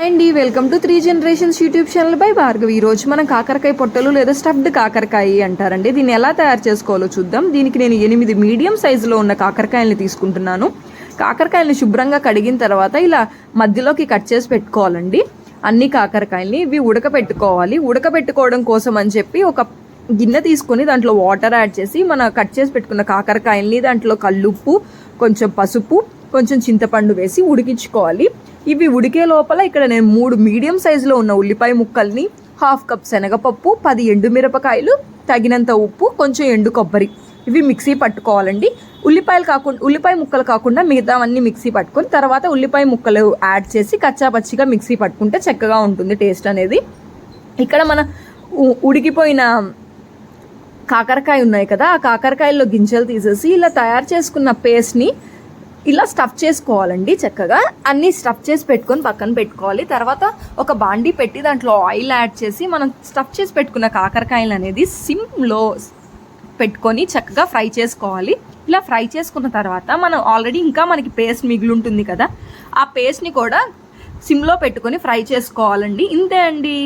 అండి welcome to 3 generations YouTube channel by Bhargavi. ఈ రోజు మనం కాకరకాయ పొట్టలు లేదా స్టఫ్డ్ కాకరకాయ అంటారండి. దీన్ని ఎలా తయారు చేసుకోవాలో చూద్దాం. దీనికి నేను 8 మీడియం సైజులో ఉన్న కాకరకాయల్ని తీసుకుంటున్నాను. కాకరకాయల్ని శుభ్రంగా కడిగిన తర్వాత ఇలా మధ్యలోకి కట్ చేసి పెట్టుకోవాలండి. అన్ని కాకరకాయల్ని ఇవి ఉడకపెట్టుకోవాలి. ఉడకపెట్టుకోవడం కోసం అని చెప్పి ఒక గిన్నె తీసుకొని దాంట్లో వాటర్ యాడ్ చేసి మన కట్ చేసి పెట్టుకున్న కాకరకాయల్ని దాంట్లో కల్లుప్పు, కొంచెం పసుపు, కొంచెం చింతపండు వేసి ఉడికించుకోవాలి. ఇవి ఉడికే లోపల ఇక్కడ నేను 3 మీడియం సైజులో ఉన్న ఉల్లిపాయ ముక్కల్ని, 1/2 కప్ శనగపప్పు, 10 ఎండుమిరపకాయలు, తగినంత ఉప్పు, కొంచెం ఎండు కొబ్బరి ఇవి మిక్సీ పట్టుకోవాలండి. ఉల్లిపాయ ముక్కలు కాకుండా మిగతావన్నీ మిక్సీ పట్టుకొని తర్వాత ఉల్లిపాయ ముక్కలు యాడ్ చేసి కచ్చాపచ్చిగా మిక్సీ పట్టుకుంటే చక్కగా ఉంటుంది టేస్ట్ అనేది. ఇక్కడ మన ఉడికిపోయిన కాకరకాయ ఉన్నాయి కదా, ఆ కాకరకాయల్లో గింజలు తీసేసి ఇలా తయారు చేసుకున్న పేస్ట్ని ఇలా స్టఫ్ చేసుకోవాలండి. చక్కగా అన్నీ స్టఫ్ చేసి పెట్టుకొని పక్కన పెట్టుకోవాలి. తర్వాత ఒక బాండీ పెట్టి దాంట్లో ఆయిల్ యాడ్ చేసి మనం స్టఫ్ చేసి పెట్టుకున్న కాకరకాయలు అనేది సిమ్లో పెట్టుకొని చక్కగా ఫ్రై చేసుకోవాలి. ఇలా ఫ్రై చేసుకున్న తర్వాత మనం ఆల్రెడీ ఇంకా మనకి పేస్ట్ మిగిలి ఉంటుంది కదా, ఆ పేస్ట్ని కూడా సిమ్లో పెట్టుకొని ఫ్రై చేసుకోవాలండి. ఇంతే అండి.